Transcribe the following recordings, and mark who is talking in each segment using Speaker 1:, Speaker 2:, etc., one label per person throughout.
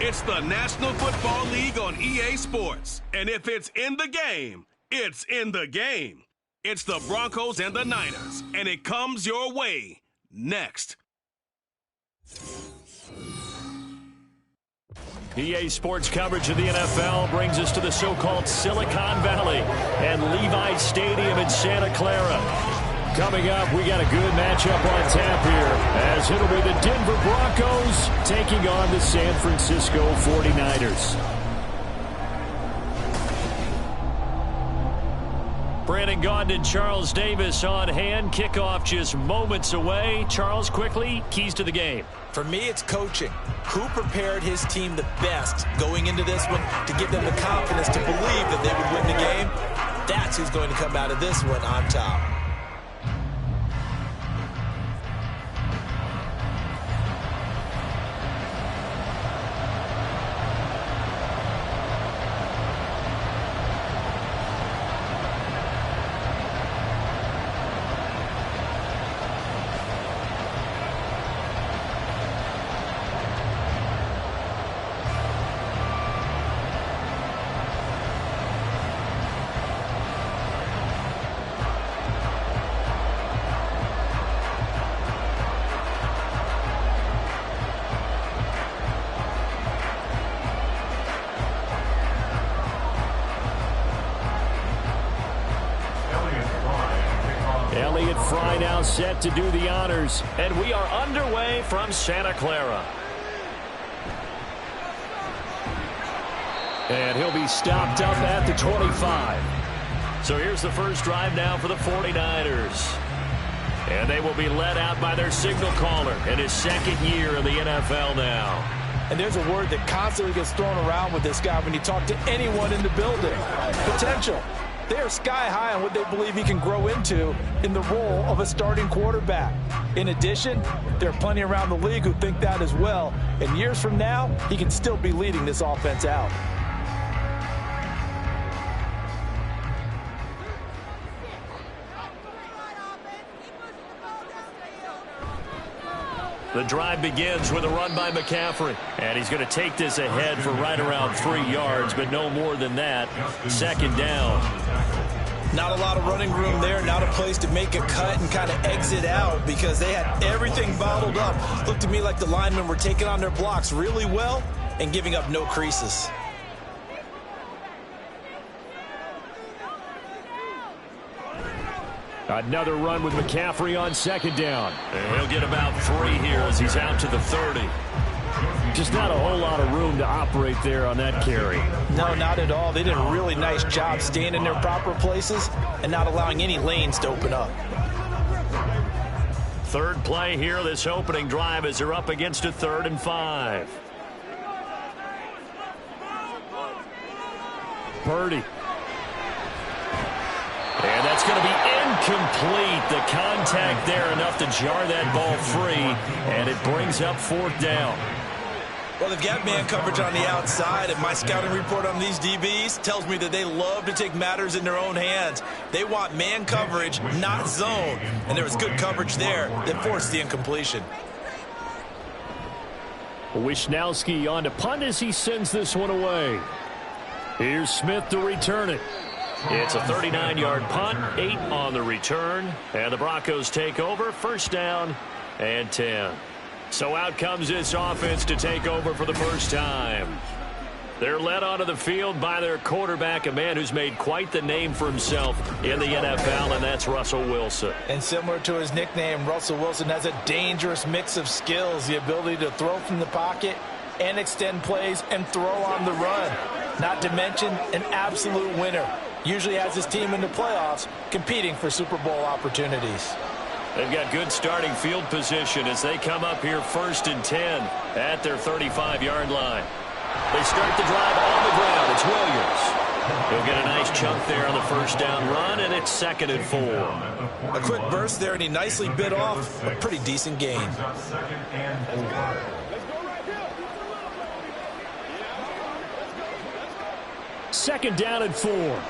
Speaker 1: It's the National Football League on EA Sports. And if it's in the game, it's in the game. It's the Broncos and the Niners, and it comes your way next.
Speaker 2: EA Sports coverage of the NFL brings us to the so-called Silicon Valley and Levi's Stadium in Santa Clara. Coming up, we got a good matchup on tap here, as it'll be the Denver Broncos taking on the San Francisco 49ers. Brandon Gaudin and Charles Davis on hand. Kickoff just moments away. Charles, quickly, keys to the game.
Speaker 3: For me, it's coaching. Who prepared his team the best going into this one to give them the confidence to believe that they would win the game? That's who's going to come out of this one on top.
Speaker 2: Set to do the honors, and we are underway from Santa Clara. And he'll be stopped up at the 25. So here's the first drive now for the 49ers. And they will be led out by their signal caller in his second year in the NFL now.
Speaker 3: And there's a word that constantly gets thrown around with this guy when you talk to anyone in the building. Potential. They are sky high on what they believe he can grow into in the role of a starting quarterback. In addition, there are plenty around the league who think that as well. And years from now, he can still be leading this offense out.
Speaker 2: The drive begins with a run by McCaffrey. And he's going to take this ahead for right around 3 yards, but no more than that. Second down.
Speaker 3: Not a lot of running room there. Not a place to make a cut and kind of exit out because they had everything bottled up. Looked to me like the linemen were taking on their blocks really well and giving up no creases.
Speaker 2: Another run with McCaffrey on second down. And he'll get about 3 here as he's out to the 30. Just not a whole lot of room to operate there on that carry.
Speaker 3: No, not at all. They did a really nice job staying in their proper places and not allowing any lanes to open up.
Speaker 2: Third play here, this opening drive, as they're up against a 3rd and 5. Purdy. And that's going to be incomplete. The contact there enough to jar that ball free, and it brings up 4th down.
Speaker 3: Well, they've got man coverage on the outside, and my scouting report on these DBs tells me that they love to take matters in their own hands. They want man coverage, not zone, and there was good coverage there that forced the incompletion.
Speaker 2: Wisnowski on to punt as he sends this one away. Here's Smith to return it. It's a 39-yard punt, 8 on the return, and the Broncos take over, 1st down and 10. So out comes this offense to take over for the first time. They're led onto the field by their quarterback, a man who's made quite the name for himself in the NFL, and that's Russell Wilson.
Speaker 3: And similar to his nickname, Russell Wilson has a dangerous mix of skills, the ability to throw from the pocket and extend plays and throw on the run. Not to mention an absolute winner. Usually has his team in the playoffs competing for Super Bowl opportunities.
Speaker 2: They've got good starting field position as they come up here 1st and 10 at their 35-yard line. They start the drive on the ground. It's Williams. He'll get a nice chunk there on the 1st down run, and it's 2nd and 4.
Speaker 3: A quick burst there, and he nicely bit off a pretty decent gain.
Speaker 2: Second down and 4.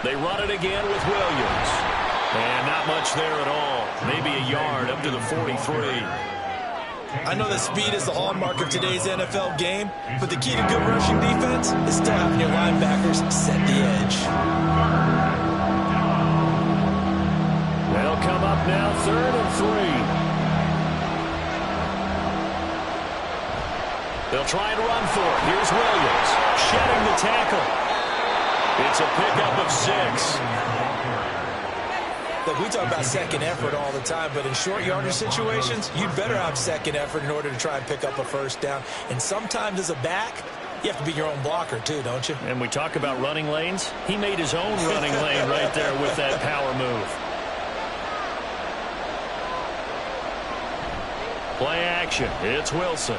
Speaker 2: They run it again with Williams. And not much there at all. Maybe a yard up to the 43.
Speaker 3: I know that speed is the hallmark of today's NFL game, but the key to good rushing defense is still having your linebackers set the edge.
Speaker 2: They'll come up now, 3rd and 3. They'll try and run for it. Here's Williams, shedding the tackle. It's a pickup of 6.
Speaker 3: Look, we talk about second effort all the time, but in short yardage situations, you'd better have second effort in order to try and pick up a first down. And sometimes as a back, you have to be your own blocker too, don't you?
Speaker 2: And we talk about running lanes. He made his own running lane right there with that power move. Play action. It's Wilson.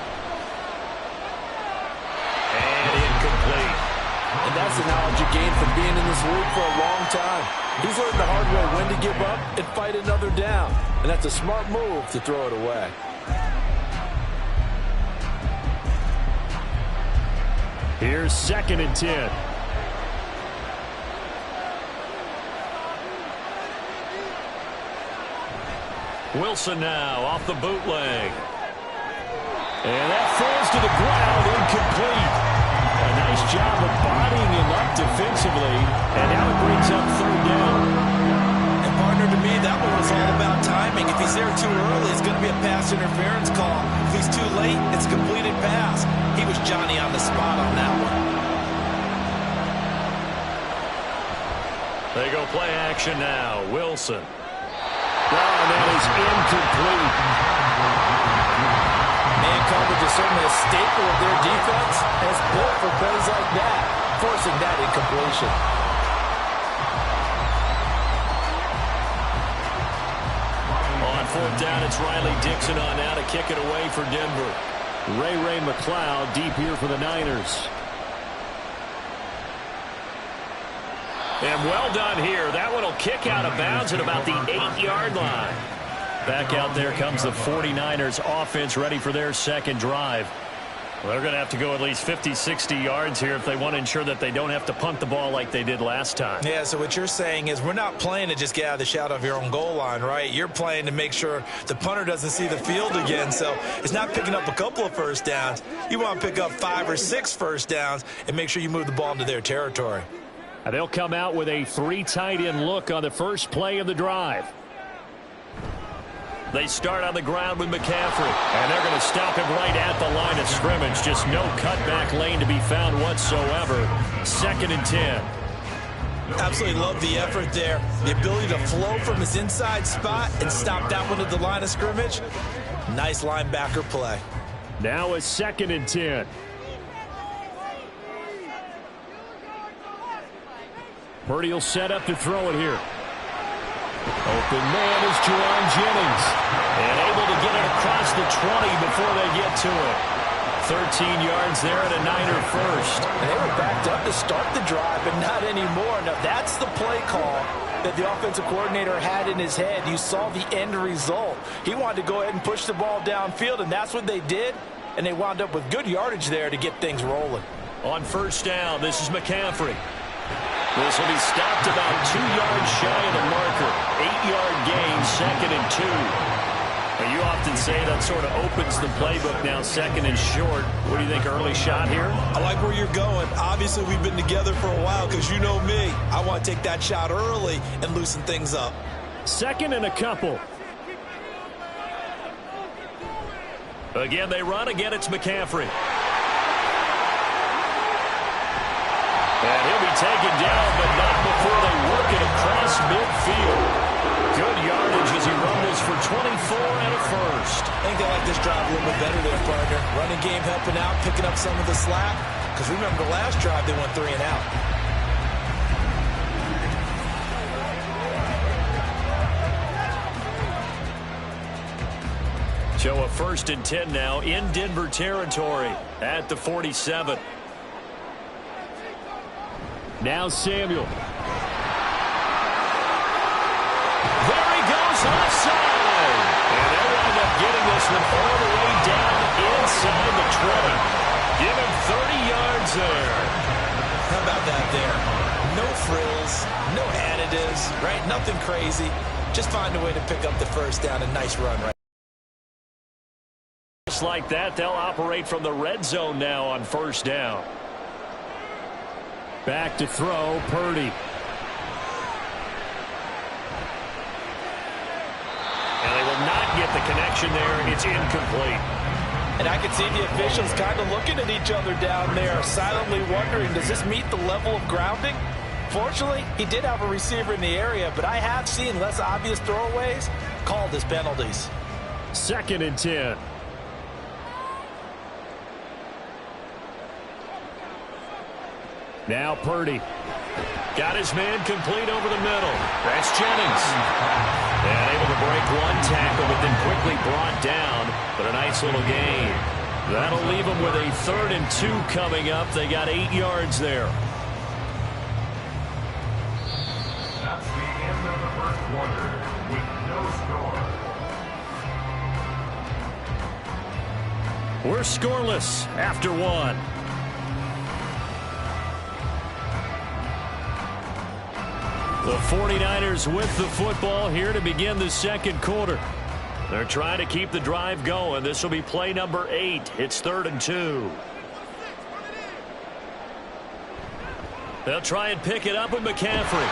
Speaker 2: And incomplete.
Speaker 3: And that's the knowledge you gain from being in this league for a long time. He's learned the hard way when to give up and fight another down. And that's a smart move to throw it away.
Speaker 2: Here's 2nd and 10. Wilson now off the bootleg. And that falls to the ground, incomplete. A nice job of bodying him up defensively, and now it brings up 3rd down.
Speaker 3: And partner, to me, that one was all about timing. If he's there too early, it's going to be a pass interference call. If he's too late, it's a completed pass. He was Johnny on the spot on that one.
Speaker 2: They go play action now. Wilson. And that is incomplete.
Speaker 3: Man coverage is certainly a staple of their defense, and it's built for plays like that, forcing that incompletion.
Speaker 2: On 4th down, it's Riley Dixon on now to kick it away for Denver. Ray McLeod deep here for the Niners. And well done here. That one will kick out of bounds at about the 8-yard line. Back out there comes the 49ers offense ready for their second drive. Well, they're going to have to go at least 50, 60 yards here if they want to ensure that they don't have to punt the ball like they did last time.
Speaker 3: Yeah, so what you're saying is we're not playing to just get out of the shadow of your own goal line, right? You're playing to make sure the punter doesn't see the field again. So it's not picking up a couple of first downs. You want to pick up 5 or 6 first downs and make sure you move the ball into their territory.
Speaker 2: And they'll come out with a 3 tight end look on the first play of the drive. They start on the ground with McCaffrey, and they're going to stop him right at the line of scrimmage. Just no cutback lane to be found whatsoever. 2nd and 10.
Speaker 3: Absolutely love the effort there. The ability to flow from his inside spot and stop that one at the line of scrimmage. Nice linebacker play.
Speaker 2: Now a 2nd and 10. Purdy will set up to throw it here. Open man is Juwan Jennings. And able to get it across the 20 before they get to it. 13 yards there at a Niner first.
Speaker 3: And they were backed up to start the drive, but not anymore. Now that's the play call that the offensive coordinator had in his head. You saw the end result. He wanted to go ahead and push the ball downfield, and that's what they did. And they wound up with good yardage there to get things rolling.
Speaker 2: On first down, this is McCaffrey. This will be stopped about 2 yards shy of the marker. 8-yard gain, 2nd and 2. Now, you often say that sort of opens the playbook now, 2nd and short. What do you think, early shot here?
Speaker 3: I like where you're going. Obviously, we've been together for a while because you know me. I want to take that shot early and loosen things up.
Speaker 2: 2nd and a couple. Again, they run. Again, it's McCaffrey. And he'll be taken down, but not before they work it across midfield. Good yardage as he rumbles for 24 and a first.
Speaker 3: I think they like this drive a little bit better there, partner. Running game helping out, picking up some of the slack. Because remember the last drive, they went 3 and out.
Speaker 2: So a 1st and 10 now in Denver territory at the 47. Now Samuel. There he goes offside. And they wind up getting this one all the way down inside the 20. Give him 30 yards there.
Speaker 3: How about that there? No frills, no additives, right? Nothing crazy. Just find a way to pick up the first down. A nice run, right?
Speaker 2: just like that, they'll operate from the red zone now on first down. Back to throw, Purdy. And they will not get the connection there. It's incomplete.
Speaker 3: And I can see the officials kind of looking at each other down there, silently wondering, does this meet the level of grounding? Fortunately, he did have a receiver in the area, but I have seen less obvious throwaways called as penalties.
Speaker 2: 2nd and 10. Now Purdy. Got his man complete over the middle. That's Jennings. And able to break one tackle, but then quickly brought down. But a nice little gain. That'll leave them with a 3rd and 2 coming up. They got 8 yards there.
Speaker 4: That's the end of the first quarter with no score.
Speaker 2: We're scoreless after 1. The 49ers with the football here to begin the second quarter. They're trying to keep the drive going. This will be play number 8. It's 3rd and 2. They'll try and pick it up with McCaffrey.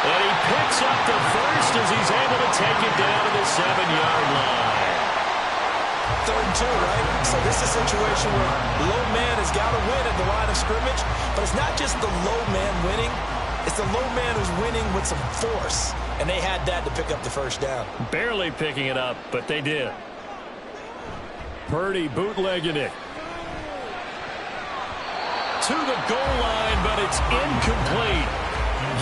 Speaker 2: And he picks up the first as he's able to take it down to the 7-yard line.
Speaker 3: 3rd and 2, right? So this is a situation where the low man has got to win at the line of scrimmage. But it's not just the low man winning. It's the low man who's winning with some force. And they had that to pick up the first down.
Speaker 2: Barely picking it up, but they did. Purdy bootlegging it. To the goal line, but it's incomplete.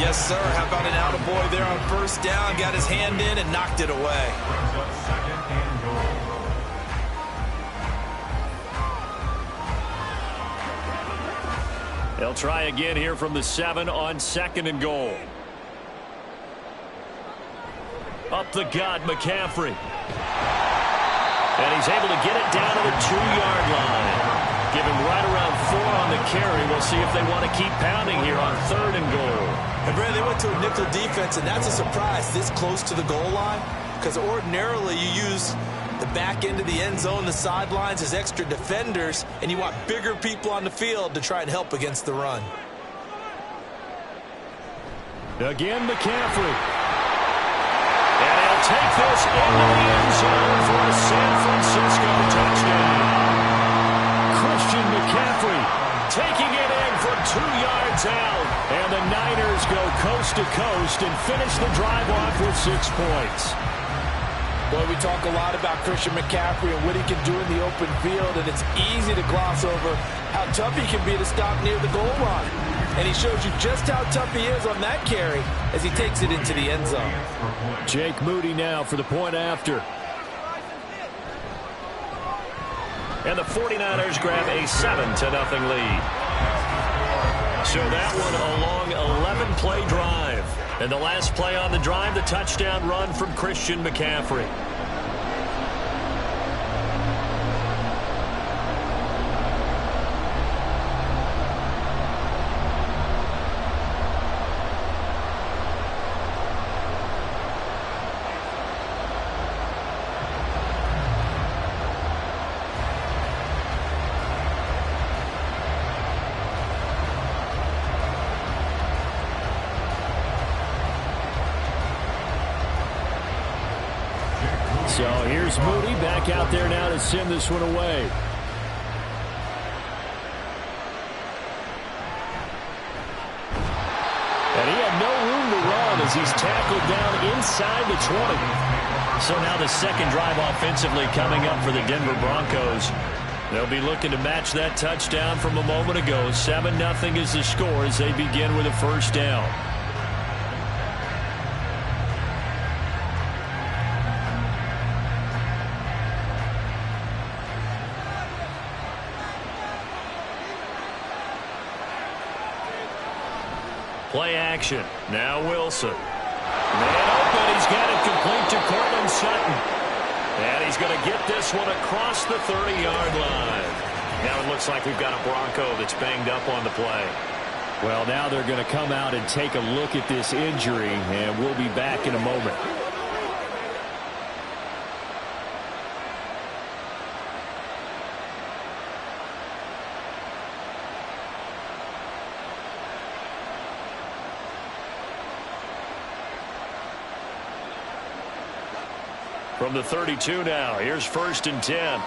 Speaker 3: Yes, sir. How about an attaboy there on first down? Got his hand in and knocked it away.
Speaker 2: They'll try again here from the 7 on 2nd and goal. Up the gut, McCaffrey. And he's able to get it down to the 2-yard line. Give him right around 4 on the carry. We'll see if they want to keep pounding here on 3rd and goal.
Speaker 3: And Brad, they went to a nickel defense, and that's a surprise this close to the goal line, because ordinarily you use the back end of the end zone, the sidelines as extra defenders, and you want bigger people on the field to try and help against the run.
Speaker 2: Again, McCaffrey. And he'll take this into the end zone for a San Francisco touchdown. Christian McCaffrey taking it in from 2 yards out. And the Niners go coast to coast and finish the drive off with 6 points.
Speaker 3: Boy, we talk a lot about Christian McCaffrey and what he can do in the open field, and it's easy to gloss over how tough he can be to stop near the goal line. And he shows you just how tough he is on that carry as he takes it into the end zone.
Speaker 2: Jake Moody now for the point after. And the 49ers grab a 7-0 lead. So that one a long 11-play drive. And the last play on the drive, the touchdown run from Christian McCaffrey. So here's Moody back out there now to send this one away. And he had no room to run as he's tackled down inside the 20. So now the second drive offensively coming up for the Denver Broncos. They'll be looking to match that touchdown from a moment ago. 7-0 is the score as they begin with a first down. Play action. Now Wilson. Man open. He's got it complete to Cortland Sutton. And he's going to get this one across the 30-yard line. Now it looks like we've got a Bronco that's banged up on the play. Well, now they're going to come out and take a look at this injury, and we'll be back in a moment. From the 32 now, here's 1st and 10.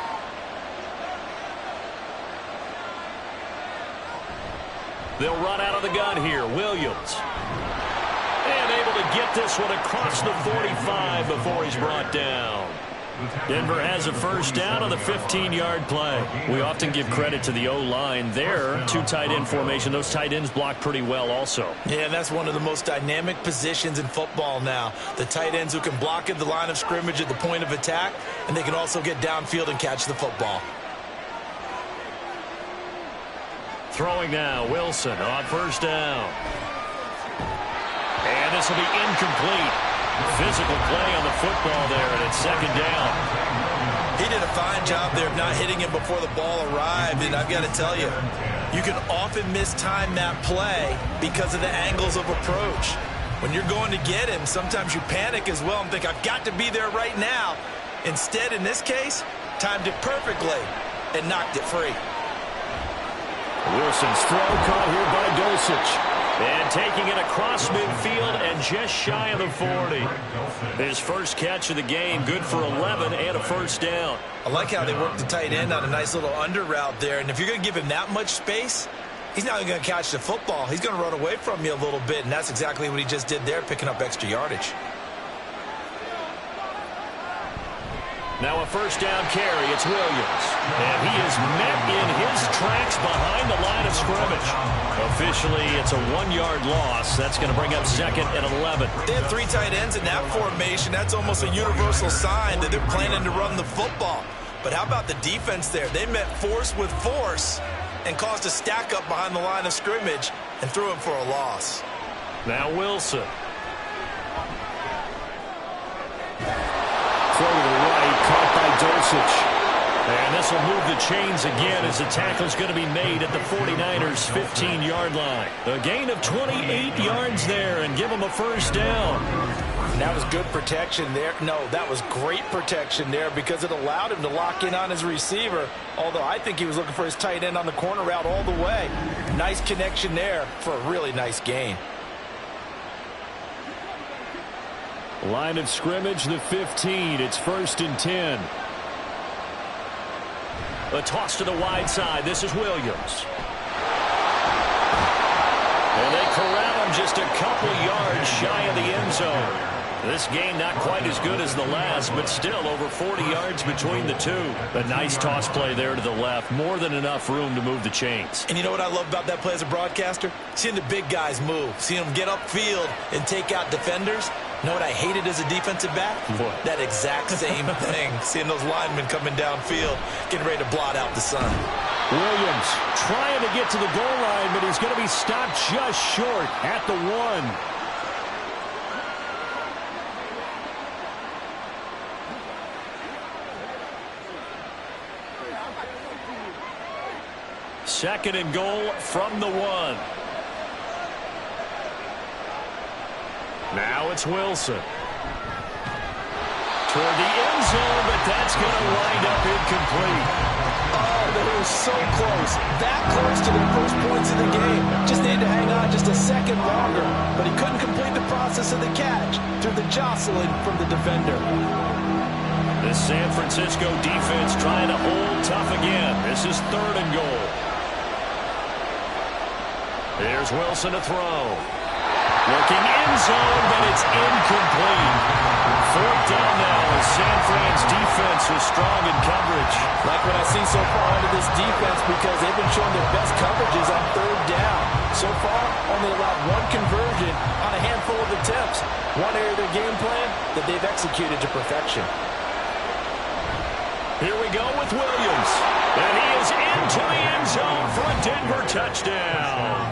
Speaker 2: They'll run out of the gun here. Williams. And able to get this one across the 45 before he's brought down. Denver has a 1st down on the 15-yard play. We often give credit to the O-line there. 2 tight end formation. Those tight ends block pretty well also.
Speaker 3: Yeah, and that's one of the most dynamic positions in football now. The tight ends who can block at the line of scrimmage at the point of attack, and they can also get downfield and catch the football.
Speaker 2: Throwing now, Wilson on 1st down. And this will be incomplete. Physical play on the football there, and it's 2nd down.
Speaker 3: He did a fine job there of not hitting him before the ball arrived, and I've got to tell you, you can often mistime that play because of the angles of approach. When you're going to get him, sometimes you panic as well and think, I've got to be there right now. Instead, in this case, timed it perfectly and knocked it free.
Speaker 2: Wilson's throw caught here by Dulcich. And taking it across midfield and just shy of the 40. His first catch of the game, good for 11 and a 1st down.
Speaker 3: I like how they work the tight end on a nice little under route there. And if you're going to give him that much space, he's not going to catch the football. He's going to run away from you a little bit, and that's exactly what he just did there, picking up extra yardage.
Speaker 2: Now a 1st down carry. It's Williams. And he is met in his tracks behind the line of scrimmage. Officially, it's a 1-yard loss. That's going to bring up 2nd and 11.
Speaker 3: They have 3 tight ends in that formation. That's almost a universal sign that they're planning to run the football. But how about the defense there? They met force with force and caused a stack up behind the line of scrimmage and threw him for a loss.
Speaker 2: Now Wilson. Throw to the right, caught by Dulcich. And this will move the chains again as the tackle's going to be made at the 49ers' 15-yard line. A gain of 28 yards there and give them a 1st down.
Speaker 3: That was good protection there. No, that was great protection there because it allowed him to lock in on his receiver, although I think he was looking for his tight end on the corner route all the way. Nice connection there for a really nice gain.
Speaker 2: Line of scrimmage, the 15. It's 1st and 10. A toss to the wide side. This is Williams. And they corral him just a couple yards shy of the end zone. This game not quite as good as the last, but still over 40 yards between the two. A nice toss play there to the left. More than enough room to move the chains.
Speaker 3: And you know what I love about that play as a broadcaster? Seeing the big guys move. Seeing them get upfield and take out defenders. You know what I hated as a defensive back?
Speaker 2: What?
Speaker 3: That exact same thing. Seeing those linemen coming downfield, getting ready to blot out the sun.
Speaker 2: Williams trying to get to the goal line, but he's going to be stopped just short at the 1. Second and goal from the 1. Now it's Wilson. Toward the end zone, but that's going to wind up incomplete.
Speaker 3: Oh, they were so close. That close to their first points in the game. Just needed to hang on just a second longer, but he couldn't complete the process of the catch through the jostling from the defender.
Speaker 2: The San Francisco defense trying to hold tough again. This is 3rd and goal. There's Wilson to throw. Looking end zone, but it's incomplete. 4th down now as San Fran's defense was strong in coverage.
Speaker 3: Like what I see so far under this defense because they've been showing their best coverages on 3rd down. So far, only allowed 1 conversion on a handful of attempts. One area of their game plan that they've executed to perfection.
Speaker 2: Here we go with Williams. And he is into the end zone for a Denver touchdown.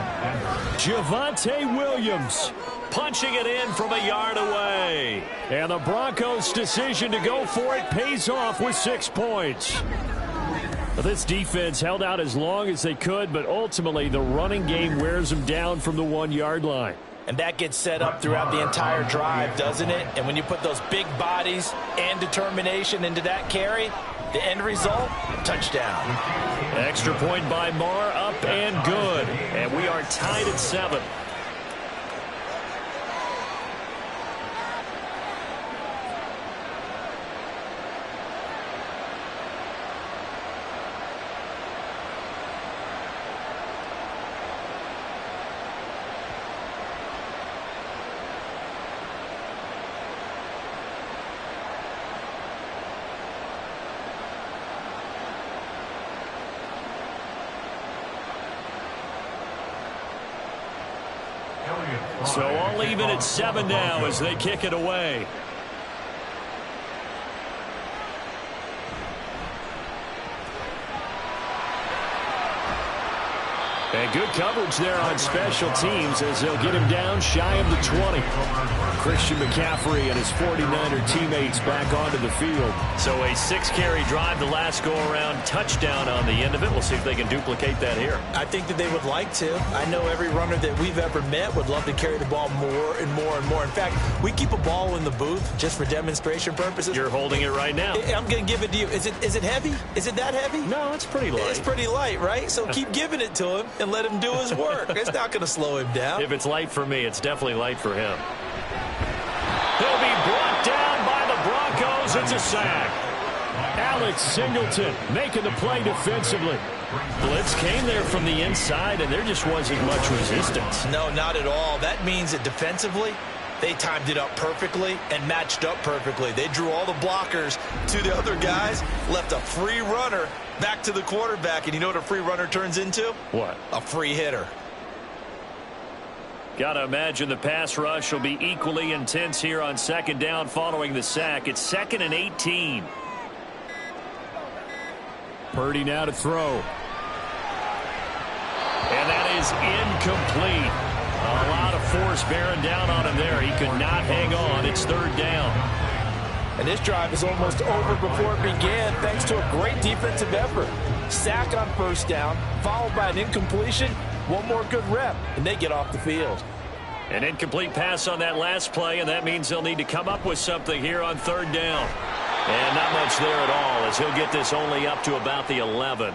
Speaker 2: Javonte Williams punching it in from a yard away. And the Broncos' decision to go for it pays off with 6 points. This defense held out as long as they could, but ultimately the running game wears them down from the 1-yard line.
Speaker 3: And that gets set up throughout the entire drive, doesn't it? And when you put those big bodies and determination into that carry, the end result, touchdown.
Speaker 2: Extra point by Marr, up and good. And we are tied at 7. So all even at 7 now as they kick it away. And good coverage there on special teams as they'll get him down shy of the 20. Christian McCaffrey and his 49er teammates back onto the field. So a 6-carry drive the last go-around, touchdown on the end of it. We'll see if they can duplicate that here.
Speaker 3: I think that they would like to. I know every runner that we've ever met would love to carry the ball more and more and more. In fact, we keep a ball in the booth just for demonstration purposes.
Speaker 2: You're holding it right now.
Speaker 3: I'm going to give it to you. Is it heavy? Is it that heavy?
Speaker 2: No, it's pretty light.
Speaker 3: It's pretty light, right? So keep giving it to him and let him do his work. It's not going to slow him down.
Speaker 2: If it's light for me, it's definitely light for him. He'll be brought down by the Broncos. It's a sack. Alex Singleton making the play defensively. Blitz came there from the inside, and there just wasn't much resistance.
Speaker 3: No, not at all. That means that defensively, they timed it up perfectly and matched up perfectly. They drew all the blockers to the other guys, left a free runner back to the quarterback. And you know what a free runner turns into?
Speaker 2: What?
Speaker 3: A free hitter.
Speaker 2: Got to imagine the pass rush will be equally intense here on 2nd down following the sack. It's 2nd and 18. Purdy now to throw. And that is incomplete. A lot of force bearing down on him there. He could not hang on. It's 3rd down.
Speaker 3: And this drive is almost over before it began thanks to a great defensive effort. Sack on 1st down, followed by an incompletion. One more good rep, and they get off the field.
Speaker 2: An incomplete pass on that last play, and that means they'll need to come up with something here on 3rd down. And not much there at all as he'll get this only up to about the 11.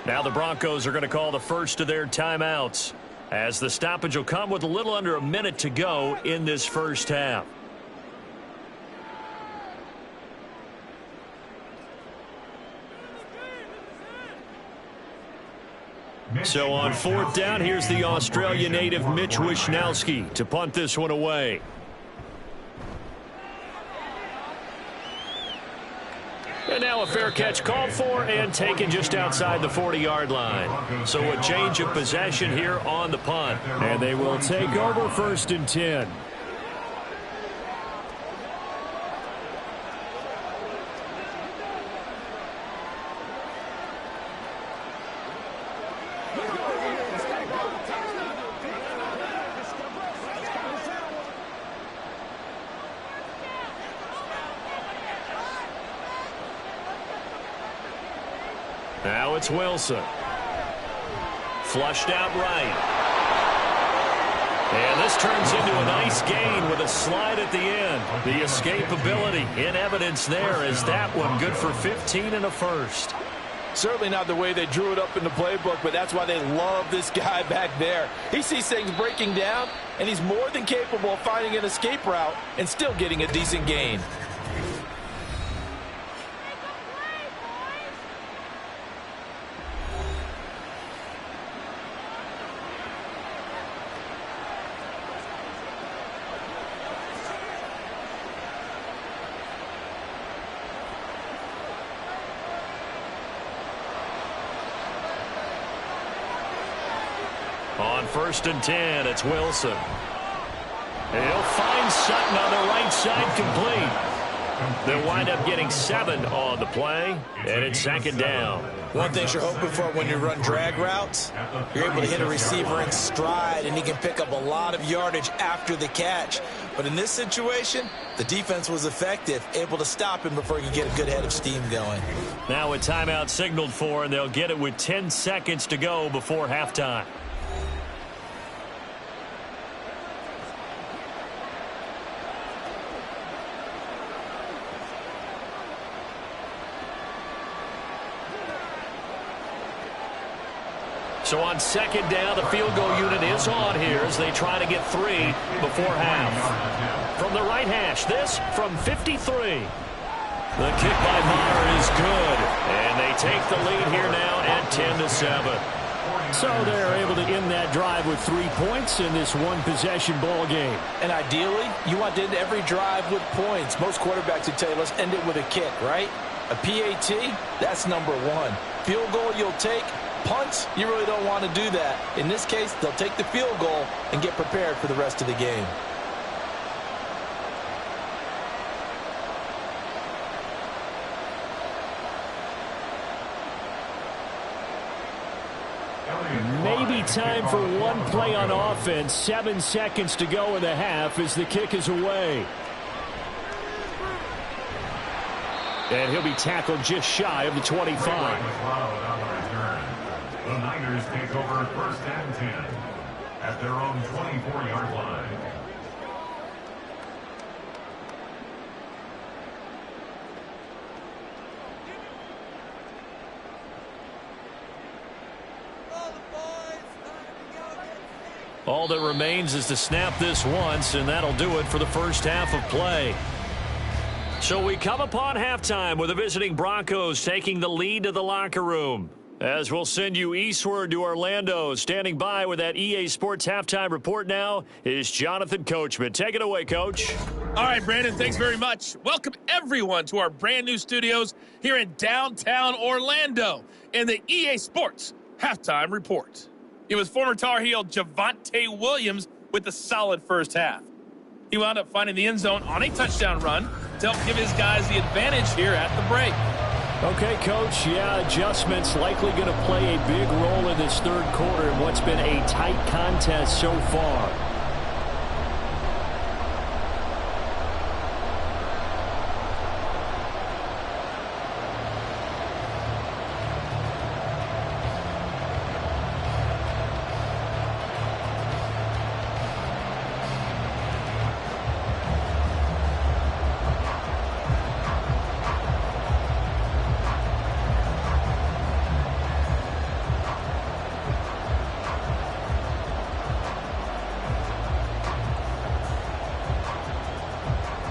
Speaker 2: Now the Broncos are going to call the first of their timeouts as the stoppage will come with a little under a minute to go in this first half. So on 4th down, here's the Australia native Mitch Wishnowsky to punt this one away. And now a fair catch called for and taken just outside the 40-yard line. So a change of possession here on the punt. And they will take over 1st and 10. Now it's Wilson. Flushed out right. And this turns into a nice gain with a slide at the end. The escapability in evidence there is that one good for 15 and a first.
Speaker 3: Certainly not the way they drew it up in the playbook, but that's why they love this guy back there. He sees things breaking down, and he's more than capable of finding an escape route and still getting a decent gain.
Speaker 2: On 1st and 10, it's Wilson. He'll find Sutton on the right side complete. They'll wind up getting 7 on the play, and it's 2nd down.
Speaker 3: One thing you're hoping for when you run drag routes, you're able to hit a receiver in stride, and he can pick up a lot of yardage after the catch. But in this situation, the defense was effective, able to stop him before he could get a good head of steam going.
Speaker 2: Now a timeout signaled for, and they'll get it with 10 seconds to go before halftime. So on 2nd down, the field goal unit is on here as they try to get 3 before half. From the right hash, this from 53. The kick by Maher is good, and they take the lead here now at 10-7. So they're able to end that drive with 3 points in this one-possession ball game.
Speaker 3: And ideally, you want to end every drive with points. Most quarterbacks would tell you, let's end it with a kick, right? A PAT, that's number 1. Field goal you'll take, Punts, you really don't want to do that. In this case, they'll take the field goal and get prepared for the rest of the game.
Speaker 2: Maybe time for one play on offense. 7 seconds to go in the half as the kick is away. And he'll be tackled just shy of the 25.
Speaker 4: The Niners take over first and 10 at their own 24-yard line.
Speaker 2: All that remains is to snap this once, and that'll do it for the first half of play. So we come upon halftime with the visiting Broncos taking the lead to the locker room. As we'll send you eastward to Orlando, standing by with that EA Sports halftime report now is Jonathan Coachman. Take it away, Coach.
Speaker 5: All right, Brandon, thanks very much. Welcome, everyone, to our brand new studios here in downtown Orlando in the EA Sports halftime report. It was former Tar Heel Javonte Williams with a solid first half. He wound up finding the end zone on a touchdown run to help give his guys the advantage here at the break.
Speaker 2: Okay, Coach, yeah, adjustments likely going to play a big role in this third quarter in what's been a tight contest so far.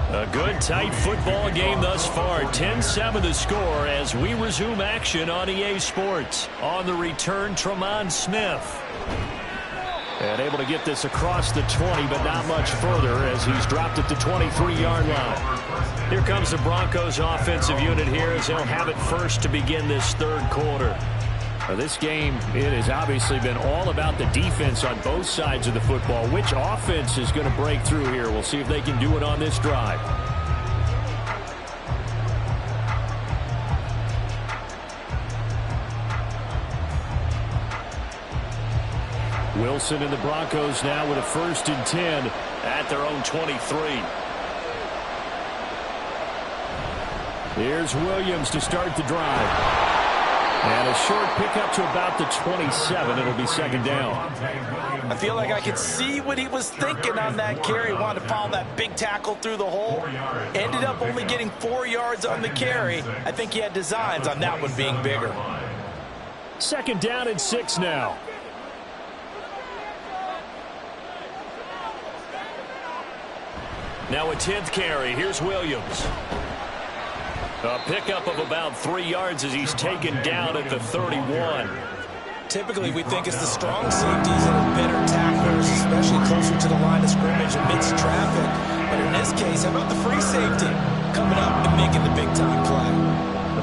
Speaker 2: A good, tight football game thus far. 10-7 the score as we resume action on EA Sports. On the return, Tremont Smith. And able to get this across the 20, but not much further as he's dropped at the 23-yard line. Here comes the Broncos offensive unit here as they'll have it first to begin this third quarter. This game, it has obviously been all about the defense on both sides of the football. Which offense is going to break through here? We'll see if they can do it on this drive. Wilson and the Broncos now with a 1st and 10 at their own 23. Here's Williams to start the drive. And a short pickup to about the 27. It'll be second down.
Speaker 3: I feel like I could see what he was thinking on that carry. Wanted to follow that big tackle through the hole. Ended up only getting 4 yards on the carry. I think he had designs on that one being bigger.
Speaker 2: Second down and 6 now. Now a 10th carry. Here's Williams. A pickup of about 3 yards as he's taken down at the 31.
Speaker 3: Typically, we think it's the strong safeties that are better tacklers, especially closer to the line of scrimmage amidst traffic. But in this case, how about the free safety coming up and making the big-time play?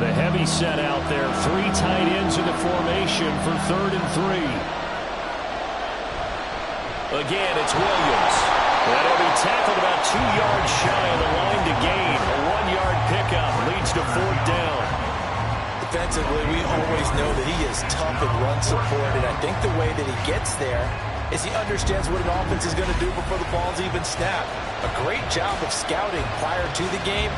Speaker 2: The heavy set out there. 3 tight ends in the formation for 3rd and 3. Again, it's Williams. And he'll be tackled about 2 yards shy of the line to gain. A 1-yard pickup leads to 4th down.
Speaker 3: Defensively, we always know that he is tough and run support, and I think the way that he gets there is he understands what an offense is going to do before the ball's even snapped. A great job of scouting prior to the game,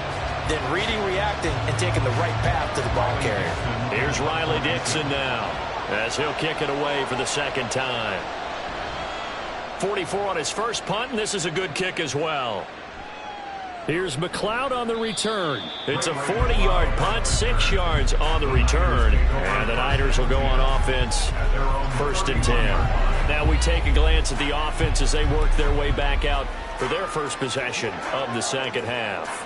Speaker 3: then reading, reacting, and taking the right path to the ball carrier.
Speaker 2: Here's Riley Dixon now as he'll kick it away for the second time. 44 on his first punt, and this is a good kick as well. Here's McLeod on the return. It's a 40-yard punt, 6 yards on the return. And the Niners will go on offense, 1st and 10. Now we take a glance at the offense as they work their way back out for their first possession of the second half.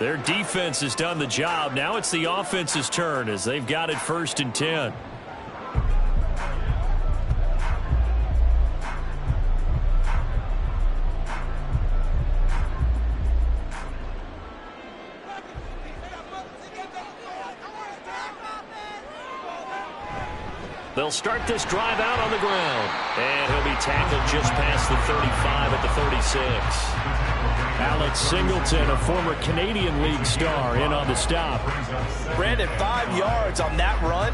Speaker 2: Their defense has done the job. Now it's the offense's turn as they've got it 1st and 10. The They'll start this drive out on the ground. And he'll be tackled just past the 35 at the 36.
Speaker 3: Alex Singleton, a former Canadian League star, in on the stop.
Speaker 6: Brandon, 5 yards on that run.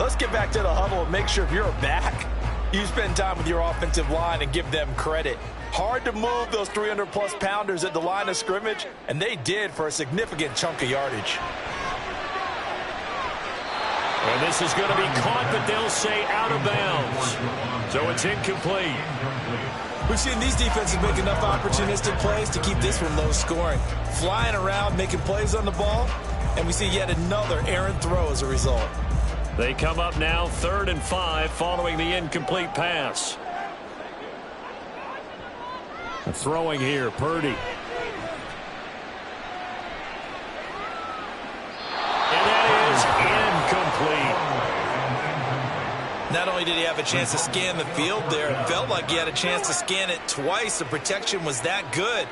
Speaker 6: Let's get back to the huddle and make sure if you're a back, you spend time with your offensive line and give them credit. Hard to move those 300-plus pounders at the line of scrimmage, and they did for a significant chunk of yardage.
Speaker 2: And this is going to be caught, but they'll say out of bounds. So it's incomplete.
Speaker 6: We've seen these defenses make enough opportunistic plays to keep this one low scoring. Flying around, making plays on the ball, and we see yet another errant throw as a result.
Speaker 2: They come up now 3rd and 5 following the incomplete pass.
Speaker 3: Throwing here, Purdy.
Speaker 2: And that is incomplete.
Speaker 6: Not only did he have a chance to scan the field there, it felt like he had a chance to scan it twice. The protection was that good.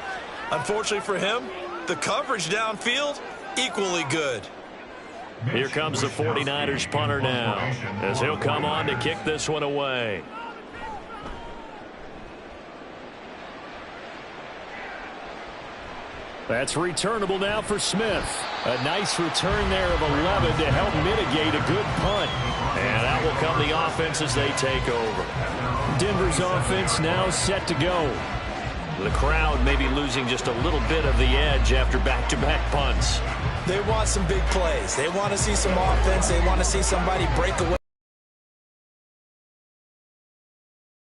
Speaker 6: Unfortunately for him, the coverage downfield, equally good.
Speaker 2: Here comes the 49ers punter now, as he'll come on to kick this one away.
Speaker 3: That's returnable now for Smith. A nice return there of 11 to help mitigate a good punt.
Speaker 2: And out will come the offense as they take over.
Speaker 3: Denver's offense now set to go.
Speaker 2: The crowd may be losing just a little bit of the edge after back-to-back punts.
Speaker 6: They want some big plays. They want to see some offense. They want to see somebody break away.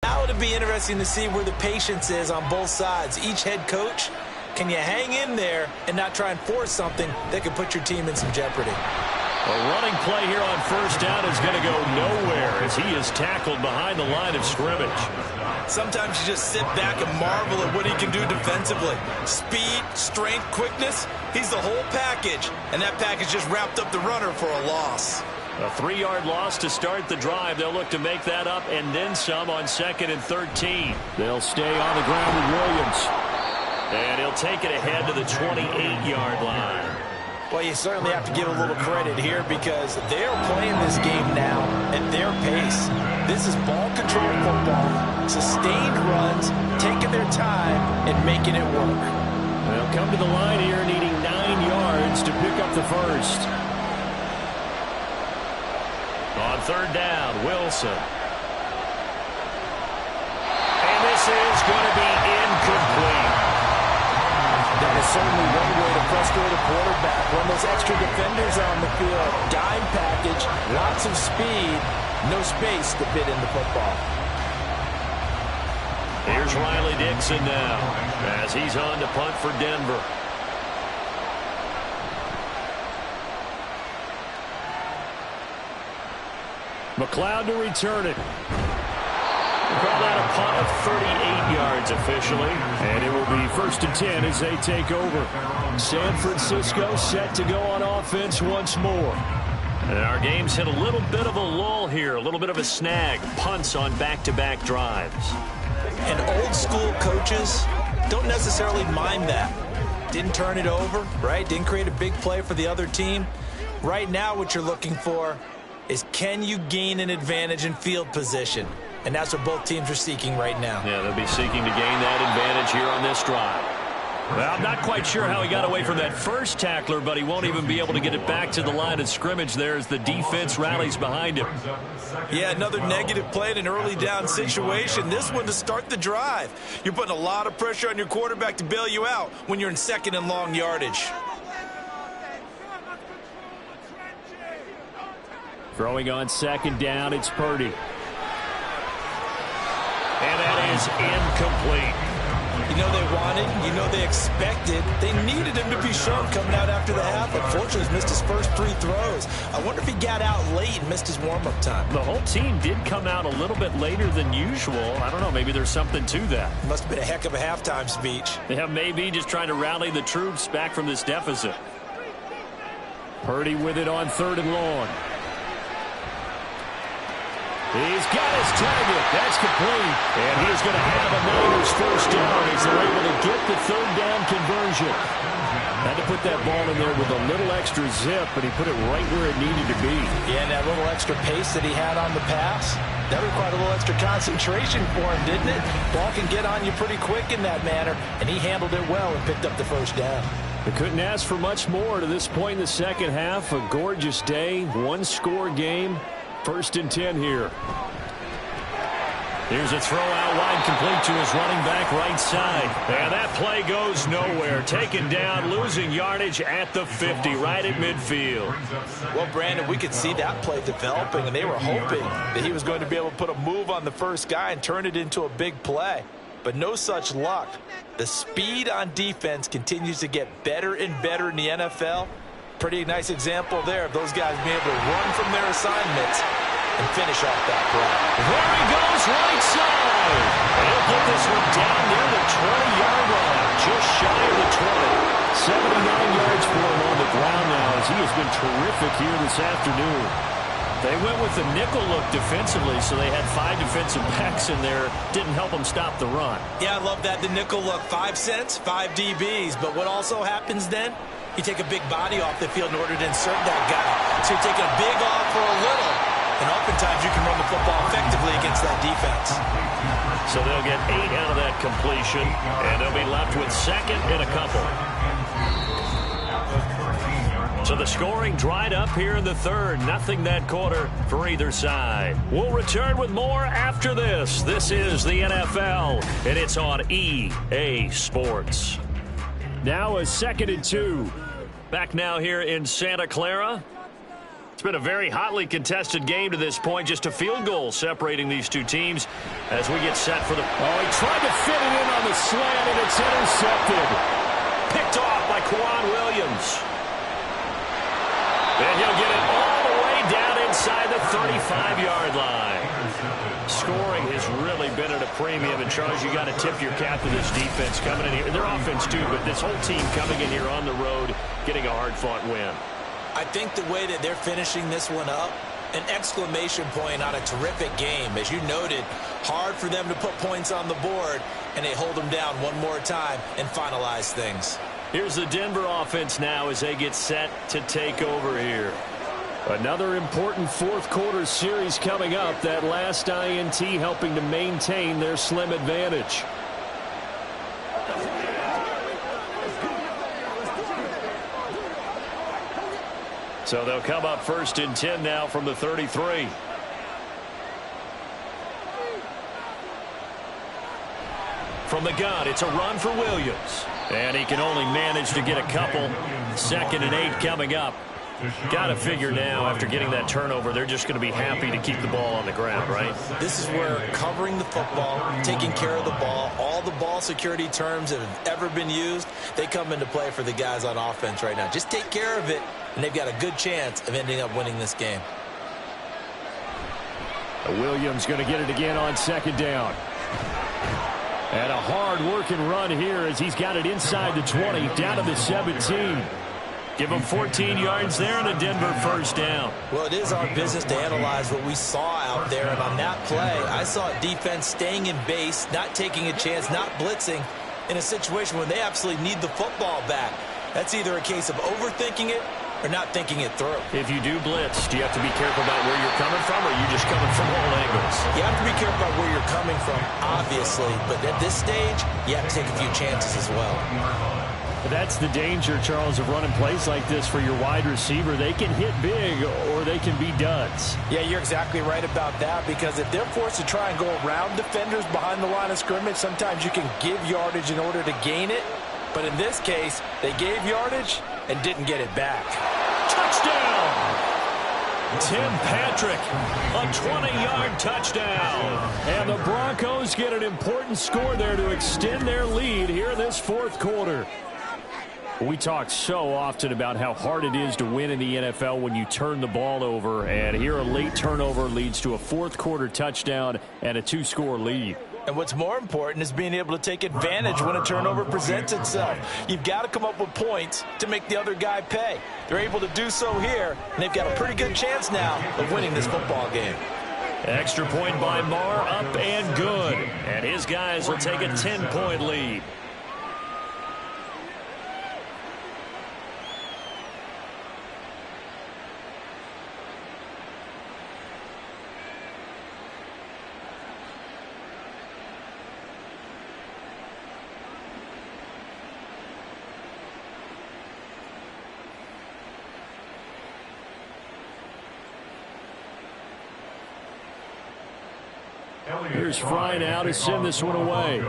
Speaker 6: Now it'll be interesting to see where the patience is on both sides. Each head coach, can you hang in there and not try and force something that could put your team in some jeopardy?
Speaker 2: A running play here on 1st down is going to go nowhere as he is tackled behind the line of scrimmage.
Speaker 6: Sometimes you just sit back and marvel at what he can do defensively. Speed, strength, quickness, he's the whole package. And that package just wrapped up the runner for a loss.
Speaker 2: A 3-yard loss to start the drive. They'll look to make that up and then some on 2nd and 13.
Speaker 3: They'll stay on the ground with Williams.
Speaker 2: And he'll take it ahead to the 28-yard line.
Speaker 6: Well, you certainly have to give a little credit here because they're playing this game now at their pace. This is ball control football, sustained runs, taking their time and making it work.
Speaker 3: They'll come to the line here needing 9 yards to pick up the first.
Speaker 2: On 3rd down, Wilson. And this is going to be incomplete.
Speaker 6: That is certainly one way to frustrate a quarterback. When those extra defenders are on the field, dime package, lots of speed, no space to fit in the football.
Speaker 2: Here's Riley Dixon now as he's on to punt for Denver.
Speaker 3: McLeod to return it.
Speaker 2: Call that a punt of 38 yards officially.
Speaker 3: And it will be 1st and 10 as they take over. San Francisco set to go on offense once more.
Speaker 2: And our game's hit a little bit of a lull here, a little bit of a snag. Punts on back-to-back drives.
Speaker 6: And old school coaches don't necessarily mind that. Didn't turn it over, right? Didn't create a big play for the other team. Right now what you're looking for is can you gain an advantage in field position? And that's what both teams are seeking right now.
Speaker 2: Yeah, they'll be seeking to gain that advantage here on this drive. Well, I'm not quite sure how he got away from that first tackler, but he won't even be able to get it back to the line of scrimmage there as the defense rallies behind him.
Speaker 6: Yeah, another negative play in an early down situation. This one to start the drive. You're putting a lot of pressure on your quarterback to bail you out when you're in 2nd and long yardage.
Speaker 3: Throwing on 2nd down, it's Purdy.
Speaker 2: And that is incomplete.
Speaker 6: You know they wanted, you know they expected. They needed him to be sharp coming out after the half. Unfortunately, he's missed his first 3 throws. I wonder if he got out late and missed his warm-up time.
Speaker 2: The whole team did come out a little bit later than usual. I don't know, maybe there's something to that.
Speaker 6: Must have been a heck of a halftime speech.
Speaker 2: Yeah, maybe just trying to rally the troops back from this deficit.
Speaker 3: Purdy with it on 3rd and long. He's got his target. That's complete. And he's going to have a Niners 1st down as they're able to get the 3rd down conversion.
Speaker 2: Had to put that ball in there with a little extra zip, and he put it right where it needed to be.
Speaker 6: Yeah, and that little extra pace that he had on the pass, that required a little extra concentration for him, didn't it? Ball can get on you pretty quick in that manner, and he handled it well and picked up the first down.
Speaker 2: They couldn't ask for much more to this point in the second half. A gorgeous day, one-score game. 1st and 10 here. Here's a throw out wide, complete to his running back right side. And that play goes nowhere. Taken down, losing yardage at the 50, right at midfield.
Speaker 6: Well, Brandon, we could see that play developing, and they were hoping that he was going to be able to put a move on the first guy and turn it into a big play. But no such luck. The speed on defense continues to get better and better in the NFL. Pretty nice example there of those guys being able to run from their assignments and finish off that play.
Speaker 2: There he goes, right side. And he'll get this one down near the 20-yard line, just shy of the 20. 79 yards for him on the ground now, as he has been terrific here this afternoon. They went with the nickel look defensively, so they had 5 defensive backs in there. Didn't help them stop the run.
Speaker 6: Yeah, I love that, the nickel look. 5 cents, 5 DBs. But what also happens then? You take a big body off the field in order to insert that guy. So you're taking a big off for a little. And oftentimes you can run the football effectively against that defense.
Speaker 2: So they'll get 8 out of that completion, and they'll be left with 2nd and a couple. So the scoring dried up here in the 3rd. Nothing that quarter for either side. We'll return with more after this. This is the NFL, and it's on EA Sports. Now a 2nd and 2. Back now here in Santa Clara. It's been a very hotly contested game to this point. Just a field goal separating these two teams as we get set for the... Oh, he tried to fit it in on the slant, and it's intercepted. Picked off by Quan Williams. And he'll get it all the way down inside the 35-yard line. Scoring has really been at a premium. And, Charles, you got to tip your cap to this defense coming in here. Their offense, too, but this whole team coming in here on the road, getting a hard-fought win.
Speaker 6: I think the way that they're finishing this one up, an exclamation point on a terrific game. As you noted, hard for them to put points on the board, and they hold them down one more time and finalize things.
Speaker 2: Here's the Denver offense now as they get set to take over here. Another important 4th quarter series coming up. That last INT helping to maintain their slim advantage. So they'll come up 1st and 10 now from the 33. From the gun, it's a run for Williams. And he can only manage to get a couple. 2nd and 8 coming up. Got to figure now, after getting that turnover, they're just going to be happy to keep the ball on the ground, right?
Speaker 6: This is where covering the football, taking care of the ball, all the ball security terms that have ever been used, they come into play for the guys on offense right now. Just take care of it, and they've got a good chance of ending up winning this game.
Speaker 2: Williams going to get it again on 2nd down. And a hard-working run here as he's got it inside the 20, down to the 17. Give him 14 yards there and a Denver 1st down.
Speaker 6: Well, it is our business to analyze what we saw out there. And on that play, I saw defense staying in base, not taking a chance, not blitzing in a situation where they absolutely need the football back. That's either a case of overthinking it or not thinking it through.
Speaker 2: If you do blitz, do you have to be careful about where you're coming from, or are you just coming from all angles?
Speaker 6: You have to be careful about where you're coming from, obviously. But at this stage, you have to take a few chances as well.
Speaker 2: That's the danger, Charles, of running plays like this for your wide receiver. They can hit big or they can be duds.
Speaker 3: Yeah, you're exactly right about that, because if they're forced to try and go around defenders behind the line of scrimmage, sometimes you can give yardage in order to gain it. But in this case, they gave yardage and didn't get it back.
Speaker 2: Touchdown! Tim Patrick, a 20-yard touchdown. And the Broncos get an important score there to extend their lead here in this 4th quarter. We talk so often about how hard it is to win in the NFL when you turn the ball over, and here a late turnover leads to a 4th quarter touchdown and a 2-score lead.
Speaker 6: And what's more important is being able to take advantage when a turnover presents itself. You've got to come up with points to make the other guy pay. They're able to do so here, and they've got a pretty good chance now of winning this football game.
Speaker 2: Extra point by Marr, up and good. And his guys will take a 10-point lead. Here's Fry now to send this one away.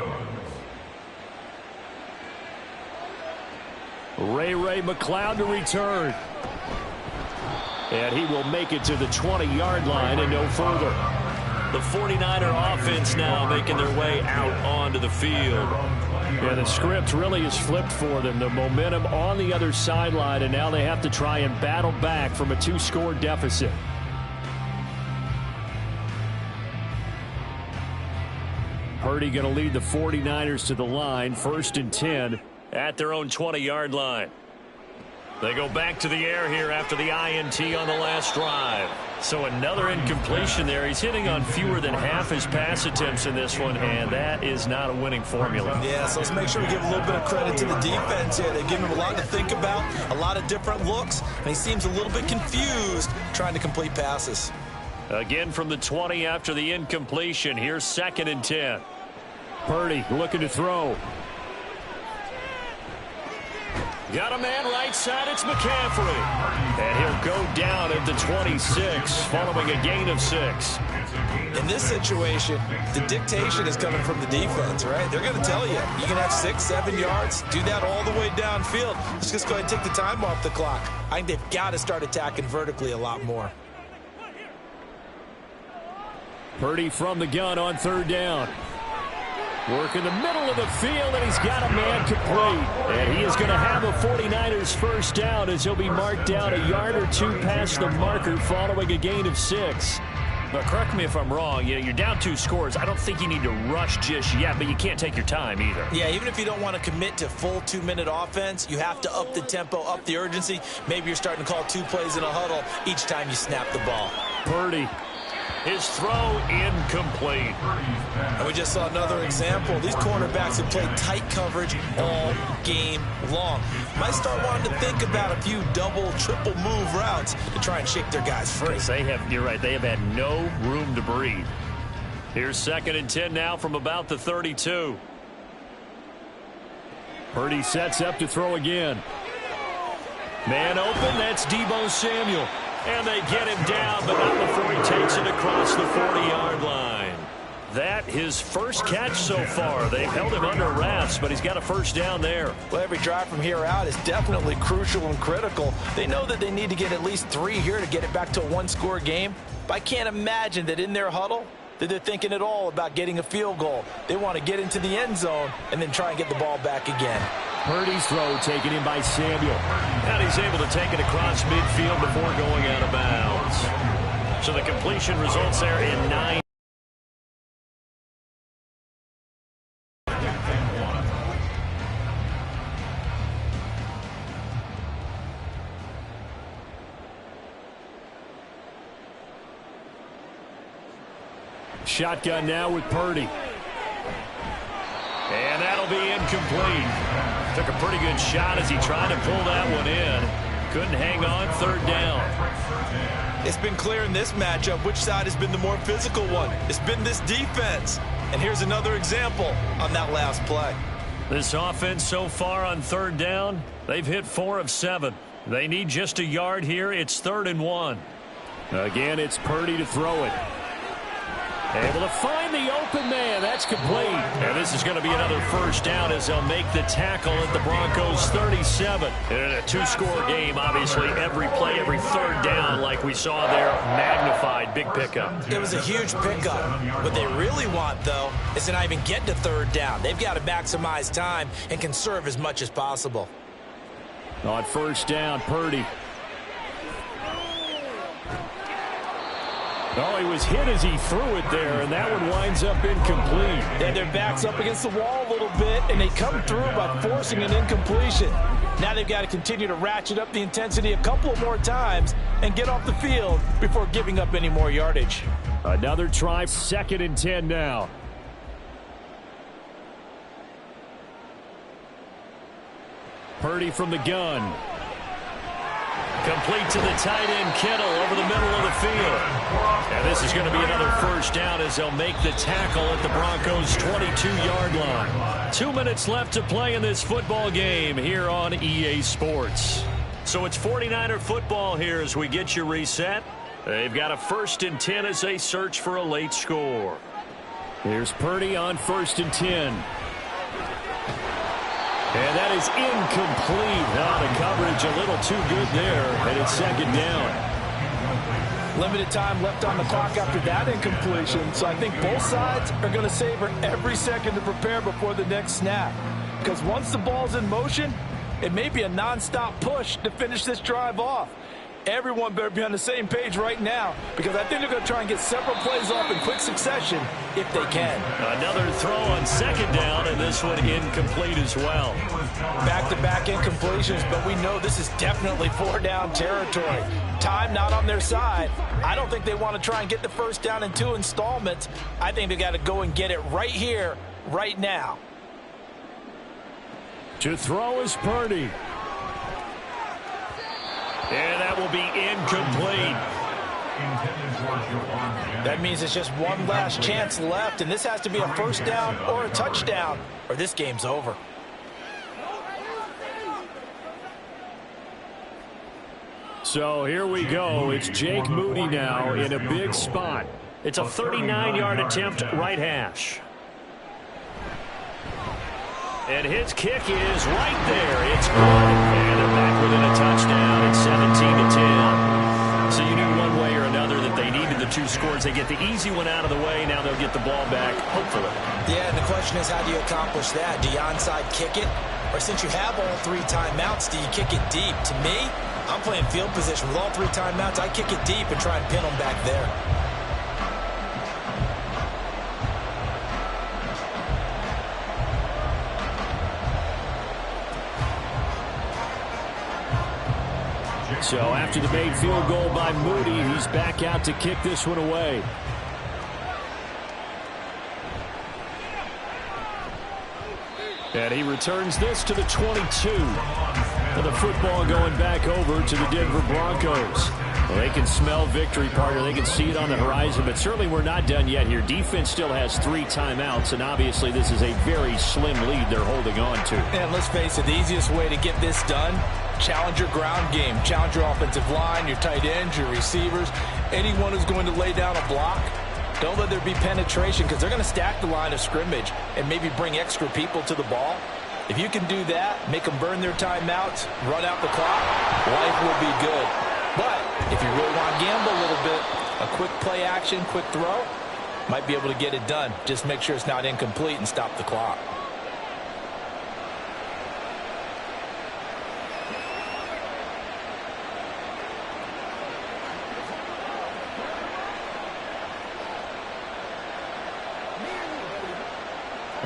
Speaker 2: Ray McLeod to return. And he will make it to the 20-yard line and no further. The 49er offense now making their way out onto the field. Yeah, the script really is flipped for them. The momentum on the other sideline, and now they have to try and battle back from a 2-score deficit. Purdy going to lead the 49ers to the line, 1st and 10 at their own 20-yard line. They go back to the air here after the INT on the last drive. So another incompletion there. He's hitting on fewer than half his pass attempts in this one, and that is not a winning formula.
Speaker 6: Yeah, so let's make sure we give a little bit of credit to the defense here. They give him a lot to think about, a lot of different looks, and he seems a little bit confused trying to complete passes.
Speaker 2: Again from the 20 after the incompletion. Here's 2nd and 10. Purdy looking to throw. Got a man right side, it's McCaffrey. And he'll go down at the 26 following a gain of 6.
Speaker 6: In this situation, the dictation is coming from the defense, right? They're going to tell you, you can have 6, 7 yards, do that all the way downfield. Let's just go ahead and take the time off the clock. I think they've got to start attacking vertically a lot more.
Speaker 2: Purdy from the gun on 3rd down. Work in the middle of the field, and he's got a man complete. And he is going to have a 49ers first down as he'll be marked down a yard or 2 past the marker following a gain of 6.
Speaker 7: But correct me if I'm wrong, you're down 2 scores. I don't think you need to rush just yet, but you can't take your time either.
Speaker 6: Yeah, even if you don't want to commit to full 2-minute offense, you have to up the tempo, up the urgency. Maybe you're starting to call 2 plays in a huddle each time you snap the ball.
Speaker 2: Purdy.
Speaker 7: His throw incomplete.
Speaker 6: And we just saw another example. These cornerbacks have played tight coverage all game long. Might start wanting to think about a few double, triple move routes to try and shake their guys free.
Speaker 2: You're right, they have had no room to breathe. Here's 2nd and 10 now from about the 32. Purdy sets up to throw again. Man open, that's Deebo Samuel. And they get him down, but not before he takes it across the 40-yard line. That his first catch so far. They've held him under wraps, but he's got a first down there.
Speaker 3: Well, every drive from here out is definitely crucial and critical. They know that they need to get at least 3 here to get it back to a 1-score game. But I can't imagine that in their huddle that they're thinking at all about getting a field goal. They want to get into the end zone and then try and get the ball back again.
Speaker 2: Purdy's throw taken in by Samuel. And he's able to take it across midfield before going out of bounds. So the completion results there in 9. Shotgun now with Purdy. And that'll be incomplete. Took a pretty good shot as he tried to pull that one in. Couldn't hang on, 3rd down.
Speaker 6: It's been clear in this matchup which side has been the more physical one. It's been this defense. And here's another example on that last play.
Speaker 2: This offense so far on 3rd down, they've hit 4 of 7. They need just a yard here. It's 3rd and 1. Again, it's Purdy to throw it. Able to find the open man. That's complete. And this is going to be another first down as they'll make the tackle at the Broncos 37. And in a 2-score game, obviously, every play, every 3rd down, like we saw there, magnified. Big pickup.
Speaker 6: It was a huge pickup. What they really want, though, is to not even get to 3rd down. They've got to maximize time and conserve as much as possible.
Speaker 2: On 1st down, Purdy. Oh, he was hit as he threw it there, and that one winds up incomplete.
Speaker 3: And their back's up against the wall a little bit, and they come through by forcing an incompletion. Now they've got to continue to ratchet up the intensity a couple of more times and get off the field before giving up any more yardage.
Speaker 2: Another try, 2nd and 10 now. Purdy from the gun. Complete to the tight end, Kittle, over the middle of the field. And this is going to be another first down as they'll make the tackle at the Broncos' 22-yard line. 2 minutes left to play in this football game here on EA Sports. So it's 49er football here as we get you reset. They've got a 1st and 10 as they search for a late score. Here's Purdy on 1st and 10. And that is incomplete. The coverage a little too good there, and it's 2nd down.
Speaker 3: Limited time left on the clock after that incompletion, so I think both sides are going to savor every second to prepare before the next snap. Because once the ball's in motion, it may be a nonstop push to finish this drive off. Everyone better be on the same page right now, because I think they're going to try and get several plays off in quick succession if they can.
Speaker 2: Another throw on 2nd down, and this one incomplete as well.
Speaker 3: Back-to-back incompletions, but we know this is definitely 4-down territory. Time not on their side. I don't think they want to try and get the 1st down in 2 installments. I think they got to go and get it right here, right now.
Speaker 2: To throw is Purdy. And that will be incomplete.
Speaker 3: That means it's just one last chance left, and this has to be a 1st down or a touchdown, or this game's over.
Speaker 2: So here we go. It's Jake Moody now in a big spot.
Speaker 7: It's a 39-yard attempt right hash. And his kick is right there. It's good. And they're back within a touchdown. It's 17-10. So you knew one way or another that they needed the 2 scores. They get the easy one out of the way. Now they'll get the ball back, hopefully.
Speaker 6: Yeah, and the question is, how do you accomplish that? Do you onside kick it? Or since you have all 3 timeouts, do you kick it deep? To me, I'm playing field position. With all 3 timeouts, I kick it deep and try and pin them back there.
Speaker 2: So after the made field goal by Moody, he's back out to kick this one away. And he returns this to the 22. And the football going back over to the Denver Broncos. Well, they can smell victory, partner. They can see it on the horizon, but certainly we're not done yet here. Defense still has 3 timeouts, and obviously this is a very slim lead they're holding on to.
Speaker 3: And let's face it, the easiest way to get this done, challenge your ground game. Challenge your offensive line, your tight ends, your receivers, anyone who's going to lay down a block. Don't let there be penetration, because they're going to stack the line of scrimmage and maybe bring extra people to the ball. If you can do that, make them burn their timeouts, run out the clock, life will be good. But if you really want to gamble a little bit, a quick play action, quick throw, might be able to get it done. Just make sure it's not incomplete and stop the clock.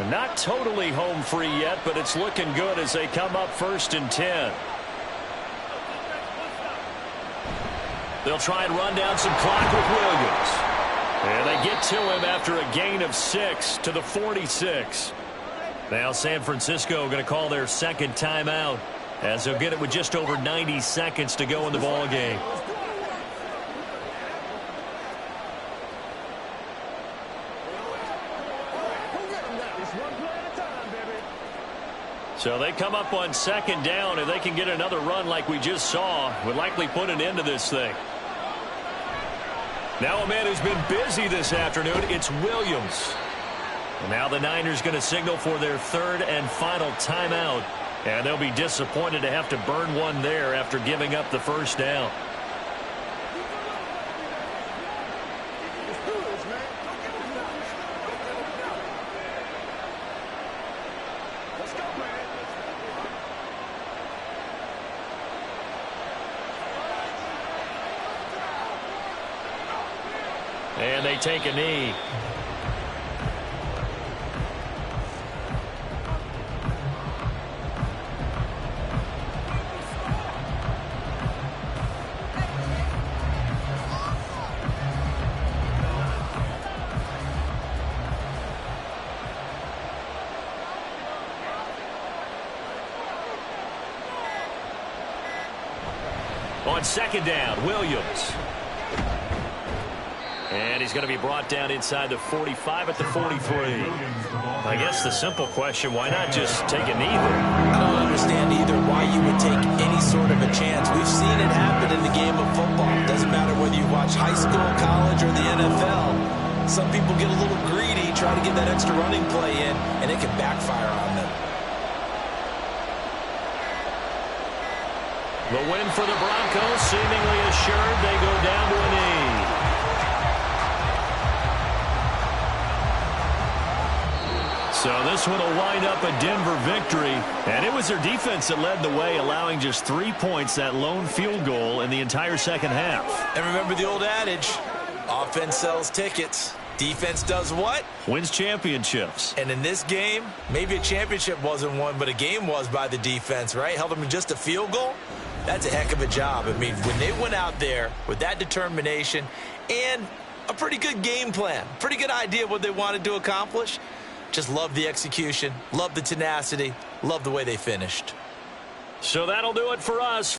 Speaker 2: Not totally home free yet, but it's looking good as they come up 1st and 10. They'll try and run down some clock with Williams. And they get to him after a gain of 6 to the 46. Now San Francisco going to call their 2nd timeout, as they'll get it with just over 90 seconds to go in the ball game. So they come up on 2nd down, and they can get another run like we just saw. Would likely put an end to this thing. Now a man who's been busy this afternoon, it's Williams. And now the Niners going to signal for their 3rd and final timeout. And they'll be disappointed to have to burn one there after giving up the 1st down. And they take a knee. On 2nd down, Williams. And he's going to be brought down inside the 45 at the 43. I guess the simple question, why not just take a knee there?
Speaker 6: I don't understand either why you would take any sort of a chance. We've seen it happen in the game of football. It doesn't matter whether you watch high school, college, or the NFL. Some people get a little greedy try to get that extra running play in, and it can backfire on them.
Speaker 2: The win for the Broncos, seemingly assured. They go down to a knee. So this one will wind up a Denver victory. And it was their defense that led the way, allowing just 3 points, that lone field goal in the entire second half.
Speaker 6: And remember the old adage, offense sells tickets. Defense does what?
Speaker 2: Wins championships.
Speaker 6: And in this game, maybe a championship wasn't won, but a game was by the defense, right? Held them to just a field goal. That's a heck of a job. I mean, when they went out there with that determination and a pretty good game plan, pretty good idea of what they wanted to accomplish, just love the execution, love the tenacity, love the way they finished.
Speaker 2: So that'll do it for us.